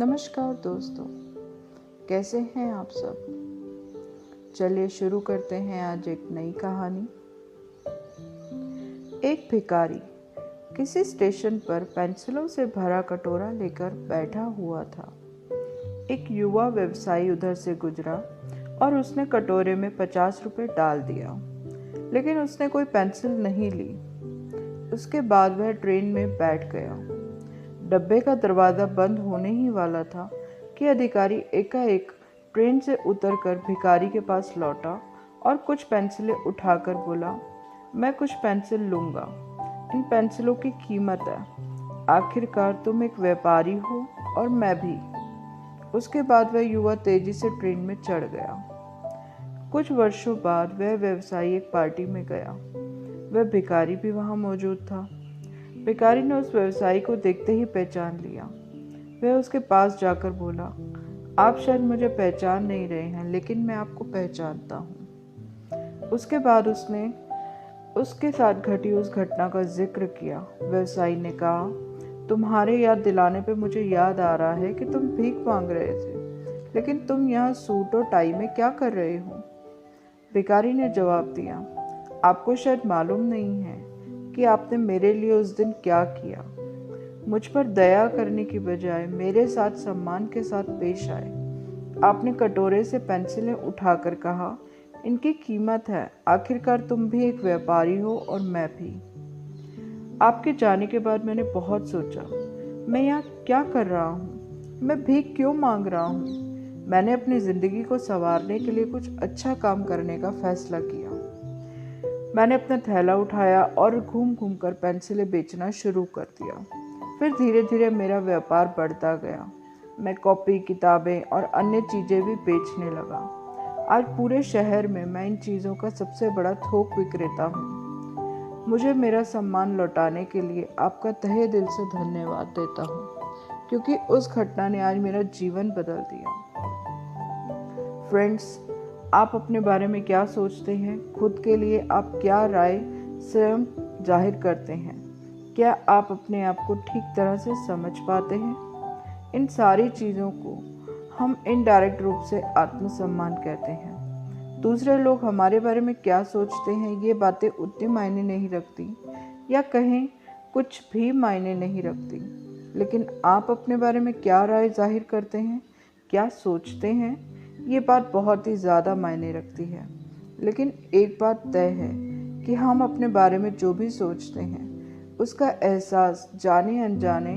नमस्कार दोस्तों, कैसे हैं आप सब। चलिए शुरू करते हैं आज एक नई कहानी। एक भिखारी किसी स्टेशन पर पेंसिलों से भरा कटोरा लेकर बैठा हुआ था। एक युवा व्यवसायी उधर से गुजरा और उसने कटोरे में 50 रुपए डाल दिया, लेकिन उसने कोई पेंसिल नहीं ली। उसके बाद वह ट्रेन में बैठ गया। डब्बे का दरवाज़ा बंद होने ही वाला था कि अधिकारी एकाएक ट्रेन से उतरकर भिखारी के पास लौटा और कुछ पेंसिलें उठाकर बोला, मैं कुछ पेंसिल लूँगा। इन पेंसिलों की कीमत है। आखिरकार तुम एक व्यापारी हो और मैं भी। उसके बाद वह युवा तेजी से ट्रेन में चढ़ गया। कुछ वर्षों बाद वह व्यवसायी एक पार्टी में गया। वह भिखारी भी वहाँ मौजूद था। भिखारी ने उस व्यवसायी को देखते ही पहचान लिया। वह उसके पास जाकर बोला, आप शायद मुझे पहचान नहीं रहे हैं, लेकिन मैं आपको पहचानता हूँ। उसके बाद उसने उसके साथ घटी उस घटना का जिक्र किया। व्यवसायी ने कहा, तुम्हारे याद दिलाने पे मुझे याद आ रहा है कि तुम भीख मांग रहे थे, लेकिन तुम यहाँ सूट और टाई में क्या कर रहे हो। भिखारी ने जवाब दिया, आपको शायद मालूम नहीं है कि आपने मेरे लिए उस दिन क्या किया। मुझ पर दया करने की बजाय मेरे साथ सम्मान के साथ पेश आए। आपने कटोरे से पेंसिलें उठाकर कहा, इनकी कीमत है। आखिरकार तुम भी एक व्यापारी हो और मैं भी। आपके जाने के बाद मैंने बहुत सोचा, मैं यहाँ क्या कर रहा हूँ, मैं भीख क्यों मांग रहा हूँ। मैंने अपनी ज़िंदगी को संवारने के लिए कुछ अच्छा काम करने का फैसला किया। मैंने अपना थैला उठाया और घूम घूम कर पेंसिलें बेचना शुरू कर दिया। फिर धीरे धीरे मेरा व्यापार बढ़ता गया। मैं कॉपी, किताबें और अन्य चीज़ें भी बेचने लगा। आज पूरे शहर में मैं इन चीज़ों का सबसे बड़ा थोक विक्रेता हूँ। मुझे मेरा सम्मान लौटाने के लिए आपका तहे दिल से धन्यवाद देता हूँ, क्योंकि उस घटना ने आज मेरा जीवन बदल दिया। फ्रेंड्स, आप अपने बारे में क्या सोचते हैं? खुद के लिए आप क्या राय स्वयं जाहिर करते हैं? क्या आप अपने आप को ठीक तरह से समझ पाते हैं? इन सारी चीज़ों को हम इनडायरेक्ट रूप से आत्मसम्मान कहते हैं। दूसरे लोग हमारे बारे में क्या सोचते हैं, ये बातें उतनी मायने नहीं रखती, या कहें कुछ भी मायने नहीं रखती। लेकिन आप अपने बारे में क्या राय जाहिर करते हैं, क्या सोचते हैं, ये बात बहुत ही ज़्यादा मायने रखती है। लेकिन एक बात तय है कि हम अपने बारे में जो भी सोचते हैं, उसका एहसास जाने अनजाने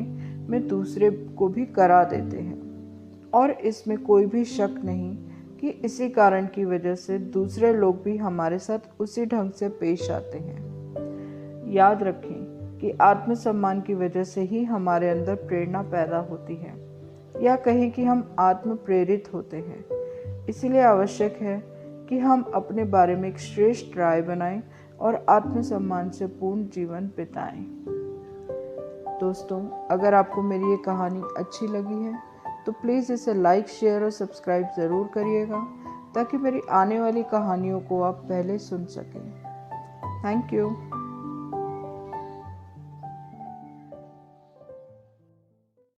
में दूसरे को भी करा देते हैं। और इसमें कोई भी शक नहीं कि इसी कारण की वजह से दूसरे लोग भी हमारे साथ उसी ढंग से पेश आते हैं। याद रखें कि आत्मसम्मान की वजह से ही हमारे अंदर प्रेरणा पैदा होती है, या कहें कि हम आत्म प्रेरित होते हैं। इसलिए आवश्यक है कि हम अपने बारे में एक श्रेष्ठ राय बनाएं और आत्मसम्मान से पूर्ण जीवन बिताएं। दोस्तों, अगर आपको मेरी ये कहानी अच्छी लगी है तो प्लीज़ इसे लाइक, शेयर और सब्सक्राइब ज़रूर करिएगा, ताकि मेरी आने वाली कहानियों को आप पहले सुन सकें। Thank you.